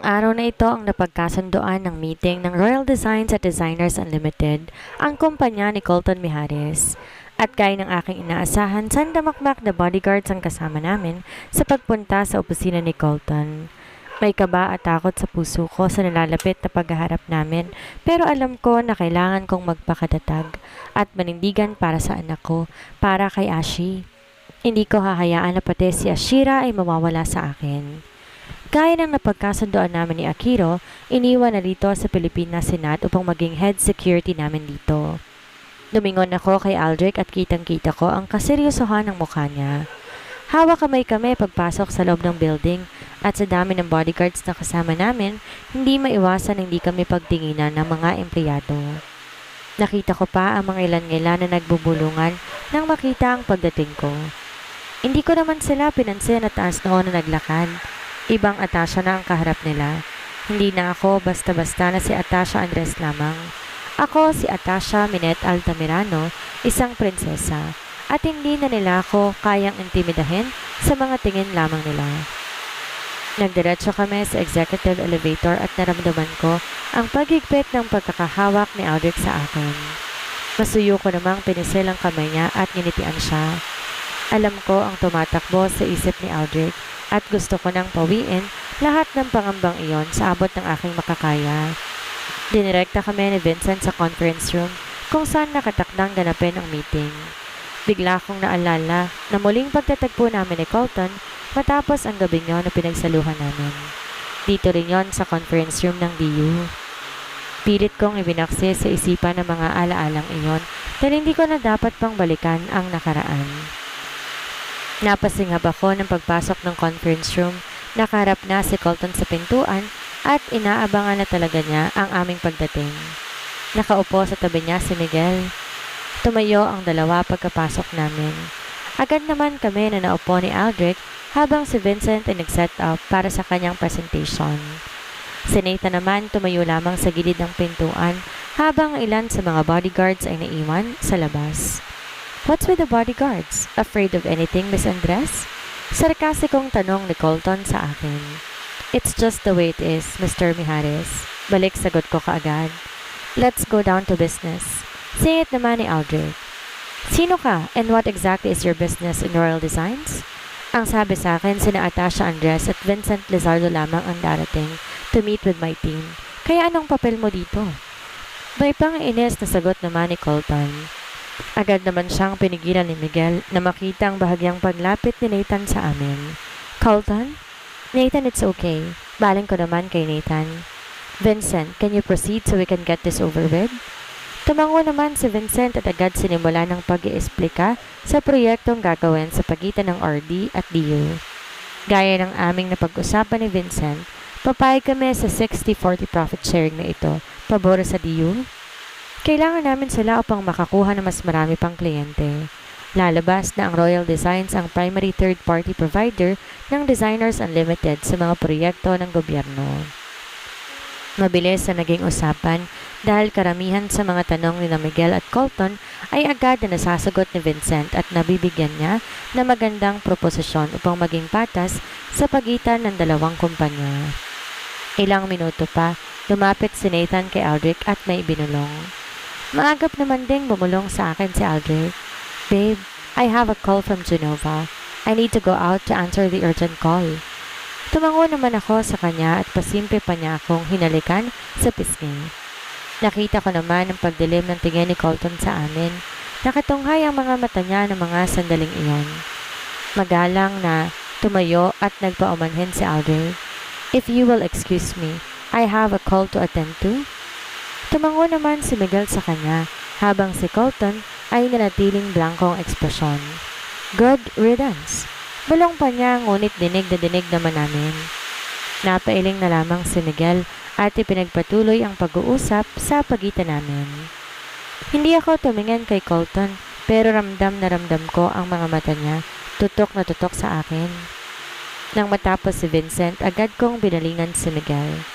araw na ito ang napagkasundoan ng meeting ng Royal Designs at Designers Unlimited, ang kumpanya ni Colton Mijares. At gaya ng aking inaasahan, sandamakmak na bodyguards ang kasama namin sa pagpunta sa opisina ni Colton. May kaba at takot sa puso ko sa nalalapit na paghaharap namin, pero alam ko na kailangan kong magpakatatag at manindigan para sa anak ko, para kay Ashi. Hindi ko hahayaan na pati si Ashira ay mawawala sa akin. Gaya ng napagkasundoan namin ni Akiro, iniwan na rito sa Pilipinas Senat upang maging head security namin dito. Lumingon ako kay Aldrich at kitang-kita ko ang kaseryosohan ng mukha niya. Hawak kamay kami pagpasok sa loob ng building at sa dami ng bodyguards na kasama namin, hindi maiwasan hindi kami pagtinginan ng mga empleyado. Nakita ko pa ang mga ilan-ilan na nagbubulungan nang makita ang pagdating ko. Hindi ko naman sila pinansin at taas noon na naglakad. Ibang Atasha na ang kaharap nila. Hindi na ako basta-basta na si Atasha Andres lamang. Ako si Atasha Minette Altamirano, isang prinsesa. At hindi na nila ako kayang intimidahin sa mga tingin lamang nila. Nagdiretso kami sa executive elevator at naramdaman ko ang pagigpit ng pagkakahawak ni Aldrich sa akin. Masuyo ko namang pinisil ang kamay niya at nginitian siya. Alam ko ang tumatakbo sa isip ni Aldrich at gusto ko nang pawiin lahat ng pangambang iyon sa abot ng aking makakaya. Dinirekta kami ni Vincent sa conference room kung saan nakatakdang ganapin ang meeting. Bigla kong naalala na muling pagtatagpo namin ni Colton matapos ang gabi niyo na pinagsaluhan namin. Dito rin yon sa conference room ng DU. Pilit kong ibinaksi sa isipan ng mga alaalang iyon dahil hindi ko na dapat pang balikan ang nakaraan. Napasingab ako ng pagpasok ng conference room, nakaharap na si Colton sa pintuan at inaabangan na talaga niya ang aming pagdating. Nakaupo sa tabi niya si Miguel. Tumayo ang dalawa pagkapasok namin. Agad naman kami na naupo ni Aldrich habang si Vincent ay nag-set up para sa kanyang presentation. Si Nathan naman tumayo lamang sa gilid ng pintuan habang ilan sa mga bodyguards ay naiwan sa labas. "What's with the bodyguards? Afraid of anything, Miss Andres?" Sarkasikong tanong ni Colton sa akin. "It's just the way it is, Mr. Mijares." Balik sagot ko kaagad. "Let's go down to business." Singit naman ni Aldrich. "Sino ka and what exactly is your business in Royal Designs?" Ang sabi sa akin, sina Atasha Andres at Vincent Lizardo lamang ang darating to meet with my team. Kaya anong papel mo dito? May pang-inis na sagot naman ni Colton. Agad naman siyang pinigilan ni Miguel na makita ang bahagyang paglapit ni Nathan sa amin. "Colton?" "Nathan, it's okay." Baling ko naman kay Nathan. "Vincent, can you proceed so we can get this over with?" Tumango naman si Vincent at agad sinimula ng pag-iesplika sa proyektong gagawin sa pagitan ng RD at DU. Gaya ng aming napag-usapan ni Vincent, papayag kami sa 60-40 profit sharing na ito, pabor sa DU. Kailangan namin sila upang makakuha ng mas marami pang kliyente. Lalabas na ang Royal Designs ang primary third-party provider ng Designers Unlimited sa mga proyekto ng gobyerno. Mabilis na naging usapan dahil karamihan sa mga tanong ni Miguel at Colton ay agad na nasasagot ni Vincent at nabibigyan niya na magandang proposisyon upang maging patas sa pagitan ng dalawang kumpanya. Ilang minuto pa, lumapit si Nathan kay Aldrich at may binulong. Maagap naman ding bumulong sa akin si Aldrich. "Babe, I have a call from Genova. I need to go out to answer the urgent call." Tumango naman ako sa kanya at pasimple pa niya akong hinalikan sa pisngi. Nakita ko naman ang pagdilim ng tingin ni Colton sa amin. Nakatunghay ang mga mata niya ng mga sandaling iyon. Magalang na tumayo at nagpaumanhin si Aldrich. "If you will excuse me, I have a call to attend to." Tumango naman si Miguel sa kanya habang si Colton ay nanatiling blankong ekspresyon. "Good riddance." Bulong pa niya ngunit dinig na dinig naman namin. Napailing na lamang si Miguel at ipinagpatuloy ang pag-uusap sa pagitan namin. Hindi ako tumingin kay Colton pero ramdam na ramdam ko ang mga mata niya, tutok na tutok sa akin. Nang matapos si Vincent, agad kong binalingan si Miguel.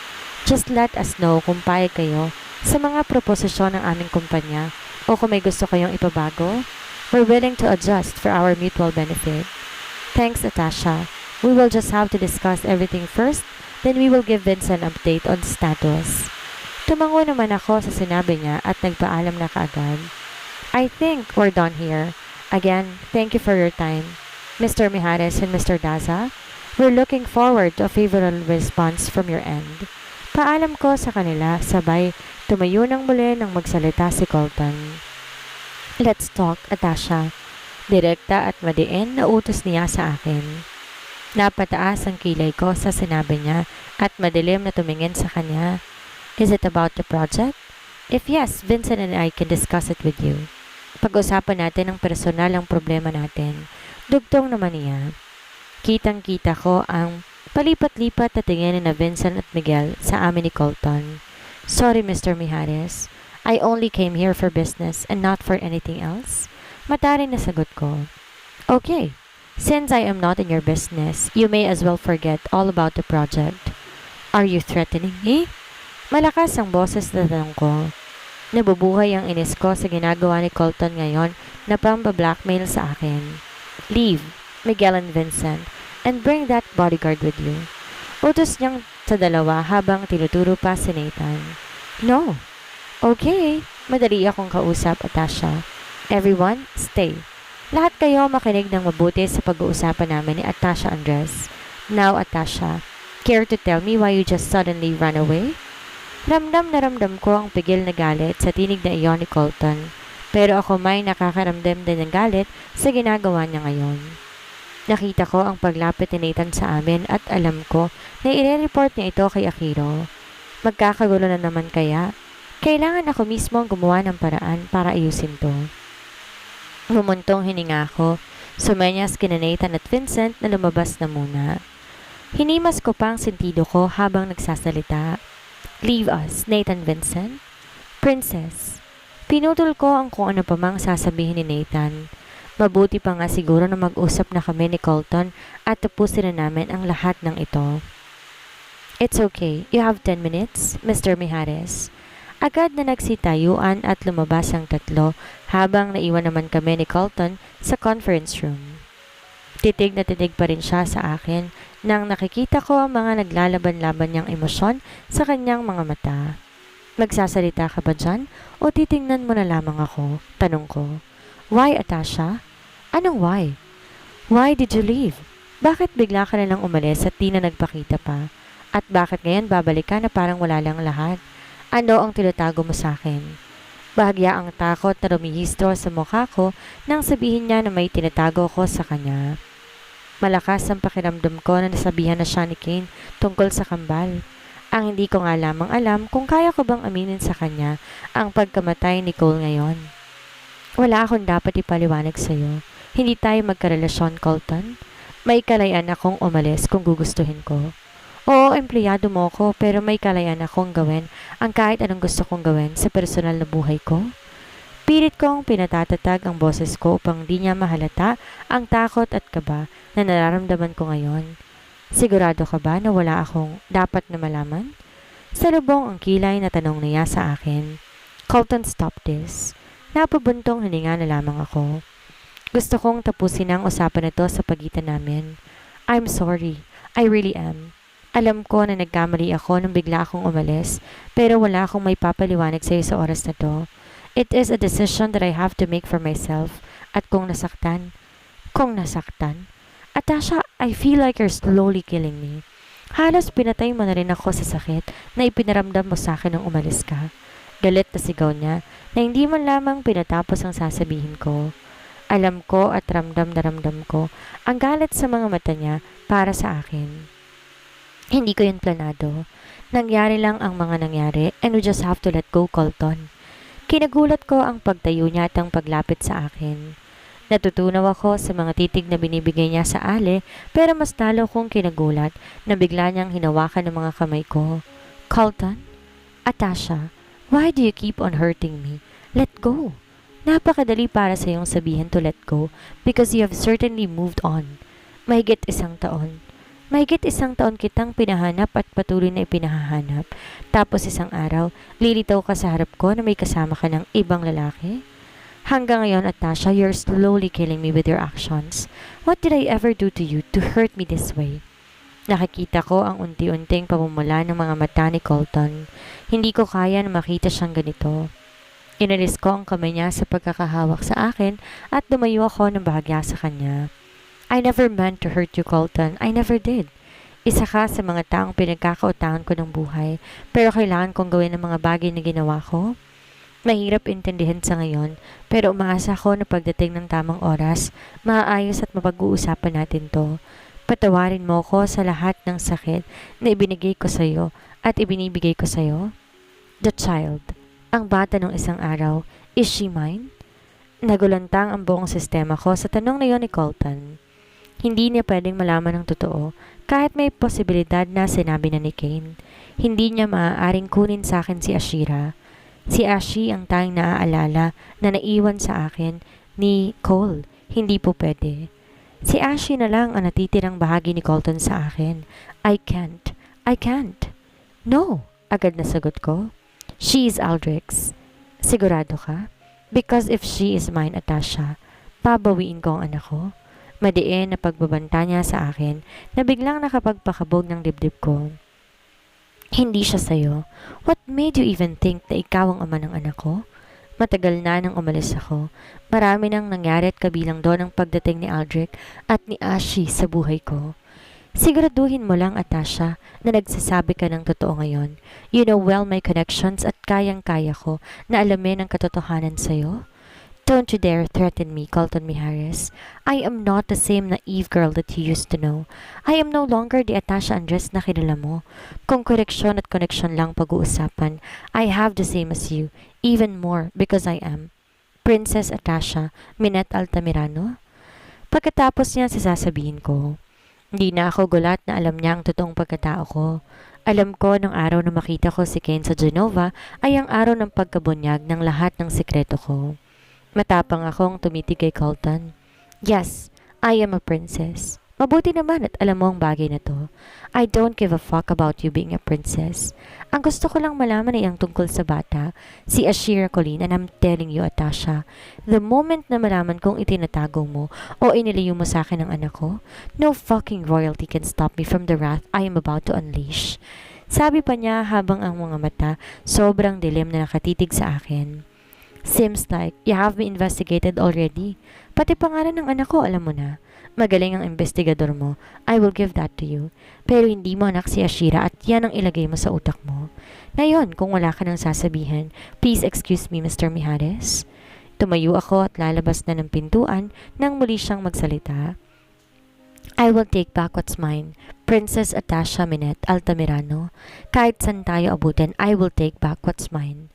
"Just let us know kung payag kayo sa mga proposisyon ng aming kumpanya o kung may gusto kayong ipabago. We're willing to adjust for our mutual benefit." "Thanks, Atasha. We will just have to discuss everything first Then we will give Vince an update on status. Tumango naman ako sa sinabi niya at nagpaalam na kaagad. I think we're done here. Again, thank you for your time. Mr. Mijares and Mr. Daza, we're looking forward to a favorable response from your end. Paalam ko sa kanila, sabay tumayo ng muli nang magsalita si Colton. Let's talk, Atasha. Direkta at madiin na utos niya sa akin. Napataas ang kilay ko sa sinabi niya at madilim na tumingin sa kanya. Is it about the project? If yes, Vincent and I can discuss it with you. Pag-usapan natin ang personal ang problema natin. Dugtong naman niya. Kitang-kita ko ang palipat-lipat na tingin na Vincent at Miguel sa amin ni Colton. Sorry, Mr. Mijares. I only came here for business and not for anything else. Mataring na sagot ko. Okay, since I am not in your business, you may as well forget all about the project. Are you threatening me? Malakas ang boses na tanong ko. Nabubuhay ang inis ko sa ginagawa ni Colton ngayon na pamba-blackmail sa akin. Leave, Miguel and Vincent, and bring that bodyguard with you. Utos niyang sa dalawa habang tinuturo pa si Nathan. No. Okay, madali akong kausap, Atasha. Everyone, stay. Lahat kayo makinig ng mabuti sa pag-uusapan namin ni Atasha Andres. Now, Atasha, care to tell me why you just suddenly ran away? Ramdam na ramdam ko ang pigil na galit sa tinig na iyon ni Colton. Pero ako may nakakaramdam din ng galit sa ginagawa niya ngayon. Nakita ko ang paglapit ni Nathan sa amin at alam ko na i-report niya ito kay Akiro. Magkakagulo na naman kaya? Kailangan ako mismo ang gumawa ng paraan para ayusin to. Mumuntong hininga ko, sumenyas kina Nathan at Vincent na lumabas na muna. Hinimas ko pa ang sentido ko habang nagsasalita. Leave us, Nathan Vincent. Princess. Pinutol ko ang kung ano pa mang sasabihin ni Nathan. Mabuti pa nga siguro na mag-usap na kami ni Colton at tapusin na namin ang lahat ng ito. It's okay. You have 10 minutes, Mr. Mijares. Agad na nagsitayuan at lumabas ang tatlo habang naiwan naman kami ni Colton sa conference room. Titig na titig pa rin siya sa akin nang nakikita ko ang mga naglalaban-laban niyang emosyon sa kanyang mga mata. Magsasalita ka ba dyan o titingnan mo na lamang ako? Tanong ko. Why, Atasha? Anong why? Why did you leave? Bakit bigla ka na lang umalis at di na nagpakita pa? At bakit ngayon babalik ka na parang wala lang lahat? Ano ang tinatago mo sa akin? Bahagya ang takot na rumihistro sa mukha ko nang sabihin niya na may tinatago ko sa kanya. Malakas ang pakiramdam ko na nasabihan na siya ni Kane tungkol sa kambal. Ang hindi ko nga lamang alam kung kaya ko bang aminin sa kanya ang pagkamatay ni Cole ngayon. Wala akong dapat ipaliwanag sa'yo. Hindi tayo magkarelasyon, Colton. May kalayaan akong umalis kung gugustuhin ko. Oo, empleyado mo ko pero may kalayaan akong gawin ang kahit anong gusto kong gawin sa personal na buhay ko. Pilit kong pinatatatag ang boses ko upang di niya mahalata ang takot at kaba na nararamdaman ko ngayon. Sigurado ka ba na wala akong dapat na malaman? Salubong ang kilay na tanong niya sa akin. Colton, stop this. Napabuntong hininga na lamang ako. Gusto kong tapusin ang usapan na ito sa pagitan namin. I'm sorry. I really am. Alam ko na nagkamali ako nang bigla akong umalis, pero wala akong may papaliwanag sa iyo sa oras na to. It is a decision that I have to make for myself. At kung nasaktan, Atasha, I feel like you're slowly killing me. Halos pinatay mo na rin ako sa sakit na ipinaramdam mo sa akin nang umalis ka. Galit na sigaw niya na hindi man lamang pinatapos ang sasabihin ko. Alam ko at ramdam na ramdam ko ang galit sa mga mata niya para sa akin. Hindi ko yun planado. Nangyari lang ang mga nangyari and we just have to let go, Colton. Kinagulat ko ang pagtayo niya at ang paglapit sa akin. Natutunaw ako sa mga titig na binibigay niya sa Ale pero mas lalo kong kinagulat na bigla niyang hinawakan ng mga kamay ko. Colton? Atasha, why do you keep on hurting me? Let go. Napakadali para sa iyong sabihin to let go because you have certainly moved on. Mahigit isang taon kitang pinahanap at patuloy na ipinahahanap. Tapos isang araw, lilitaw ka sa harap ko na may kasama ka ng ibang lalaki? Hanggang ngayon, Atasha, you're slowly killing me with your actions. What did I ever do to you to hurt me this way? Nakikita ko ang unti-unting pamumula ng mga mata ni Colton. Hindi ko kaya na makita siyang ganito. Inalis ko ang kamay niya sa pagkakahawak sa akin at lumayo ako ng bahagya sa kanya. I never meant to hurt you, Colton. I never did. Isa ka sa mga taong pinagkakautangan ko ng buhay, pero kailangan kong gawin ang mga bagay na ginawa ko. Mahirap intindihin sa ngayon, pero umaasa ako na pagdating ng tamang oras, maaayos at mapag-uusapan natin to. Patawarin mo ko sa lahat ng sakit na ibinigay ko sa iyo at ibinibigay ko sa iyo. The child, ang bata ng isang araw, is she mine? Nagulantang ang buong sistema ko sa tanong na yon ni Colton. Hindi niya pwedeng malaman ng totoo kahit may posibilidad na sinabi na ni Kane. Hindi niya maaaring kunin sa akin si Ashira. Si Ashi ang tanging naaalala na naiwan sa akin ni Cole. Hindi po pwede. Si Ashi na lang ang natitirang bahagi ni Colton sa akin. I can't. I can't. No, agad na sagot ko. She is Aldrich's. Sigurado ka? Because if she is mine, Atasha, babawiin ko ang anak ko. Madiin na pagbabanta niya sa akin na biglang nakapagpakabog ng dibdib ko. Hindi siya sa'yo. What made you even think na ikaw ang ama ng anak ko? Matagal na nang umalis ako. Marami nang nangyari at kabilang doon ang pagdating ni Aldrich at ni Ashi sa buhay ko. Siguraduhin mo lang, Atasha, na nagsasabi ka ng totoo ngayon. You know well my connections at kayang-kaya ko na alamin ang katotohanan sa'yo. Don't you dare threaten me, Colton Mijares. I am not the same naive girl that you used to know. I am no longer the Atasha Andres na kilala mo. Kung koreksyon at koneksyon lang pag-uusapan, I have the same as you, even more because I am Princess Atasha Minette Altamirano. Pagkatapos niya sasabihin ko, hindi na ako gulat na alam niya ang totoong pagkatao ko. Alam ko nung araw na makita ko si Kane sa Genova ay ang araw ng pagkabunyag ng lahat ng sikreto ko. Matapang akong tumitig kay Colton. Yes, I am a princess. Mabuti naman at alam mo ang bagay na to. I don't give a fuck about you being a princess. Ang gusto ko lang malaman ay ang tungkol sa bata, si Ashira Colleen, and I'm telling you, Atasha, the moment na malaman kong itinatago mo o inilayo mo sa akin ang anak ko, no fucking royalty can stop me from the wrath I am about to unleash. Sabi pa niya habang ang mga mata sobrang dilim na nakatitig sa akin. Seems like you have me investigated already. Pati pangalan ng anak ko, alam mo na. Magaling ang investigador mo. I will give that to you. Pero hindi mo anak si Ashira at yan ang ilagay mo sa utak mo. Ngayon, kung wala ka nang sasabihin, please excuse me, Mr. Mijares. Tumayo ako at lalabas na ng pintuan nang muli siyang magsalita. I will take back what's mine, Princess Atasha Minette Altamirano. Kahit saan tayo abutin, I will take back what's mine.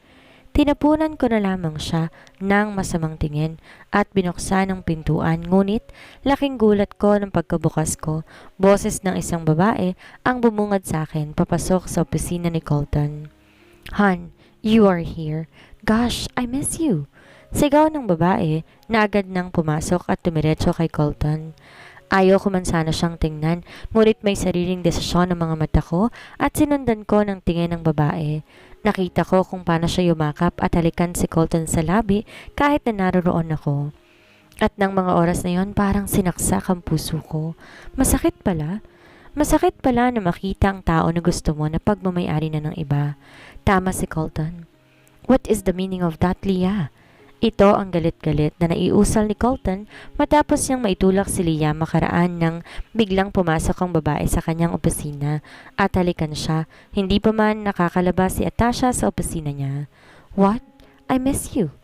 Tinapunan ko na lamang siya ng masamang tingin at binuksan ang pintuan, ngunit laking gulat ko ng pagkabukas ko. Boses ng isang babae ang bumungad sa akin papasok sa opisina ni Colton. Han, you are here. Gosh, I miss you. Sigaw ng babae na agad nang pumasok at tumiretso kay Colton. Ayaw ko man sana siyang tingnan, ngunit may sariling desisyon ng mga mata ko at sinundan ko ng tingin ng babae. Nakita ko kung paano siya yumakap at halikan si Colton sa labi kahit na naroon ako. At ng mga oras na yon parang sinaksak ang puso ko. Masakit pala. Masakit pala na makita ang tao na gusto mo na pagmamayari na ng iba. Tama si Colton. What is the meaning of that, Leah? Ito ang galit-galit na naiusal ni Colton matapos niyang maitulak si Leah makaraan nang biglang pumasok ang babae sa kanyang opisina at halikan siya. Hindi pa man nakakalabas si Atasha sa opisina niya. What? I miss you.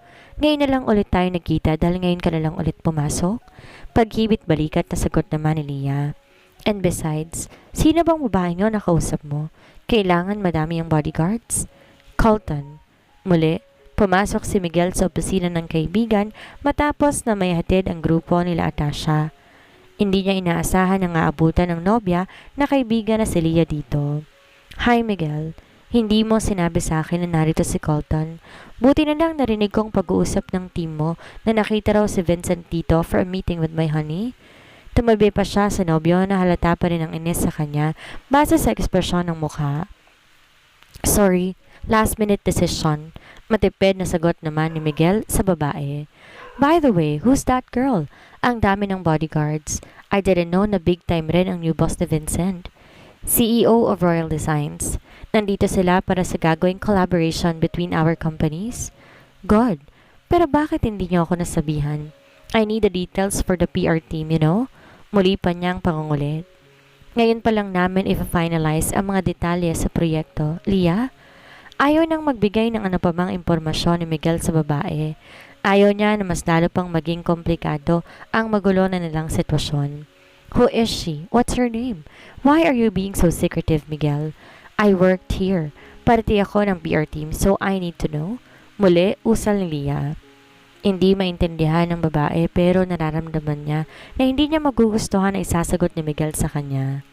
Ngayon na lang ulit tayo nagkita dahil ngayon ka na lang ulit pumasok? Paghibit balikat na sagot naman ni Leah. And besides, sino bang babae niyo nakausap mo? Kailangan madami ang bodyguards? Colton. Muli, pumasok si Miguel sa opisina ng kaibigan matapos na may hatid ang grupo nila Atasha. Hindi niya inaasahan na aabutan ng nobya na kaibigan na si Leah dito. Hi Miguel, hindi mo sinabi sa akin na narito si Colton. Buti na lang narinig kong pag-uusap ng team mo na nakita raw si Vincent dito for a meeting with my honey. Tumabi pa siya sa nobyo na halata pa rin ang inis sa kanya base sa ekspresyon ng mukha. Sorry, last minute decision. Matipid na sagot naman ni Miguel sa babae. By the way, who's that girl? Ang dami ng bodyguards. I didn't know na big time rin ang new boss ni Vincent. CEO of Royal Designs. Nandito sila para sa gagawing collaboration between our companies. God, pero bakit hindi niyo ako nasabihan? I need the details for the PR team, you know? Muli pa niyang pangungulit. Ngayon pa lang namin i-finalize ang mga detalye sa proyekto. Lia, ayaw nang magbigay ng ano pa mang impormasyon ni Miguel sa babae. Ayaw niya na mas lalo pang maging komplikado ang magulo na nilang sitwasyon. Who is she? What's her name? Why are you being so secretive, Miguel? I worked here. Parte ako ng PR team, so I need to know. Muli, usal ni Lia. Hindi maintindihan ng babae pero nararamdaman niya na hindi niya magugustuhan na isasagot ni Miguel sa kanya.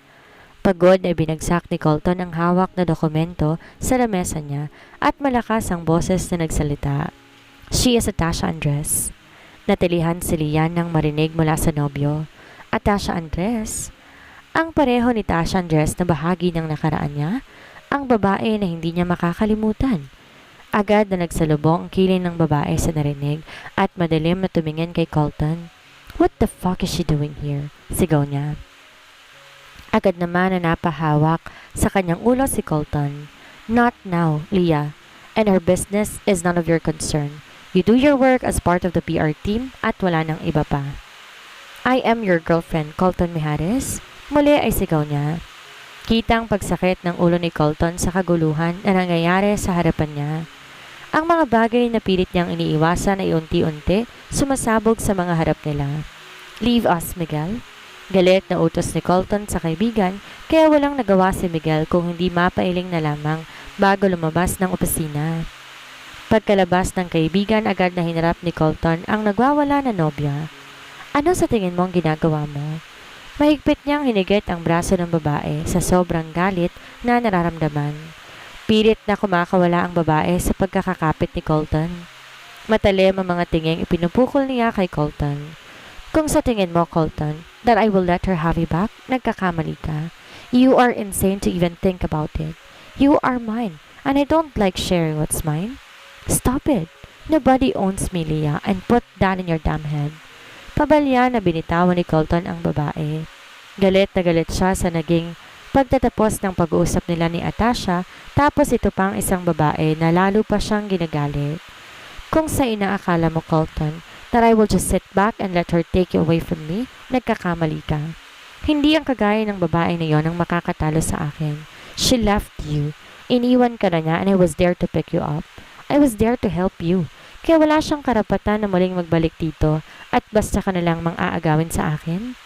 Pagod na binagsak ni Colton ang hawak na dokumento sa lamesa niya at malakas ang boses na nagsalita. She is Atasha Andres. Natilihan si Lian nang marinig mula sa nobyo. Atasha Andres? Ang pareho ni Tasha Andres na bahagi ng nakaraan niya, ang babae na hindi niya makakalimutan. Agad na nagsalubong ang kilin ng babae sa narinig at madilim na tumingin kay Colton. What the fuck is she doing here? Sigaw niya. Agad naman na napahawak sa kanyang ulo si Colton. Not now, Leah. And her business is none of your concern. You do your work as part of the PR team at wala nang iba pa. I am your girlfriend, Colton Mijares. Muli ay sigaw niya. Kitang pagsakit ng ulo ni Colton sa kaguluhan na nangyayari sa harapan niya. Ang mga bagay na pilit niyang iniiwasan ay unti-unti sumasabog sa mga harap nila. Leave us, Miguel. Galit na utos ni Colton sa kaibigan kaya walang nagawa si Miguel kung hindi mapailing na lamang bago lumabas ng opisina. Pagkalabas ng kaibigan, agad na hinarap ni Colton ang nagwawala na nobya. Ano sa tingin mo ang ginagawa mo? Mahigpit niyang hinigit ang braso ng babae sa sobrang galit na nararamdaman. Pilit na kumakawala ang babae sa pagkakakapit ni Colton. Matalim ang mga tinging ipinupukol niya kay Colton. Kung sa tingin mo, Colton, that I will let her have you back, nagkakamali ka. You are insane to even think about it. You are mine, and I don't like sharing what's mine. Stop it. Nobody owns me, Leah, and put that in your damn head. Pabalya na binitawan ni Colton ang babae. Galit na galit siya sa naging pagtatapos ng pag-uusap nila ni Atasha, tapos ito pang isang babae na lalo pa siyang ginagalit. Kung sa inaakala mo, Colton, that I will just sit back and let her take you away from me, nagkakamali ka. Hindi ang kagaya ng babae na yon ang makakatalo sa akin. She left you. Iniwan ka na niya and I was there to pick you up. I was there to help you. Kaya wala siyang karapatan na muling magbalik dito at basta ka na lang mang-aagawin sa akin.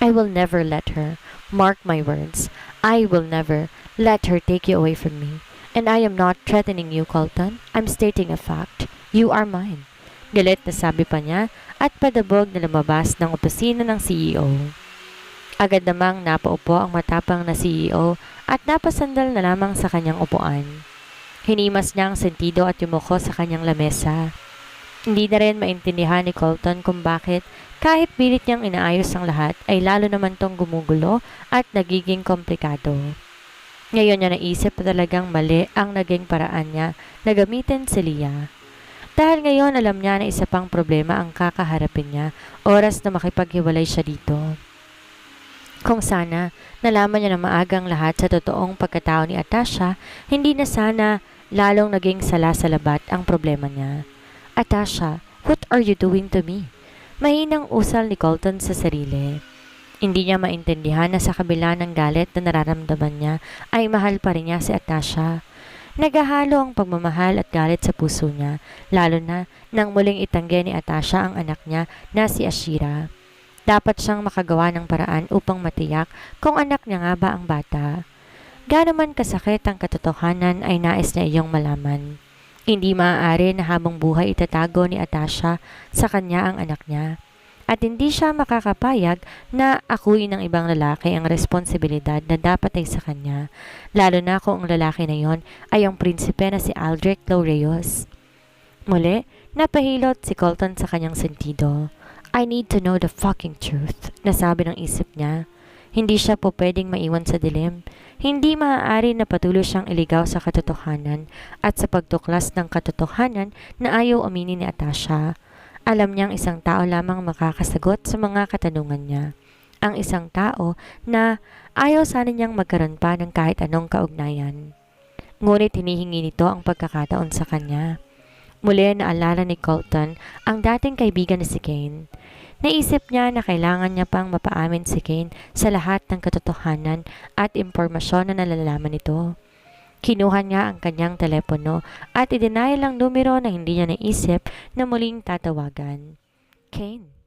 I will never let her. Mark my words. I will never let her take you away from me. And I am not threatening you, Colton. I'm stating a fact. You are mine. Galit na sabi pa niya at padabog na lumabas ng opisina ng CEO. Agad namang napaupo ang matapang na CEO at napasandal na lamang sa kanyang upuan. Hinimas niya ang sentido at yumuko sa kanyang lamesa. Hindi na rin maintindihan ni Colton kung bakit kahit pilit niyang inaayos ang lahat ay lalo naman tong gumugulo at nagiging komplikado. Ngayon niya naisip na talagang mali ang naging paraan niya na gamitin si Leah. Dahil ngayon alam niya na isa pang problema ang kakaharapin niya oras na makipaghiwalay siya dito. Kung sana nalaman niya na maagang lahat sa totoong pagkatao ni Atasha, hindi na sana lalong naging salasalabat ang problema niya. Atasha, what are you doing to me? Mahinang usal ni Colton sa sarili. Hindi niya maintindihan na sa kabila ng galit na nararamdaman niya ay mahal pa rin niya si Atasha. Naghahalo ang pagmamahal at galit sa puso niya, lalo na nang muling itanggi ni Atasha ang anak niya na si Ashira. Dapat siyang makagawa ng paraan upang matiyak kung anak niya nga ba ang bata. Gaano man kasakit ang katotohanan ay nais na iyong malaman. Hindi maaari na habang buhay itatago ni Atasha sa kanya ang anak niya. At hindi siya makakapayag na akuin ng ibang lalaki ang responsibilidad na dapat ay sa kanya, lalo na kung ang lalaki na yon ay ang prinsipe na si Aldrich Laureus. Muli, napahilot si Colton sa kanyang sentido. I need to know the fucking truth, nasabi ng isip niya. Hindi siya po pwedeng maiwan sa dilim. Hindi maaari na patuloy siyang iligaw sa katotohanan at sa pagtuklas ng katotohanan na ayaw aminin ni Atasha. Alam niyang isang tao lamang makakasagot sa mga katanungan niya. ang isang tao na ayaw sana niyang magkaroon pa ng kahit anong kaugnayan. Ngunit hinihingi nito ang pagkakataon sa kanya. Muli naalala ni Colton ang dating kaibigan na si Kane. Naisip niya na kailangan niya pang mapaamin si Kane sa lahat ng katotohanan at impormasyon na nalalaman nito. Kinuha niya ang kanyang telepono at idinayal ang numero na hindi niya naisip na muling tatawagan. Kane.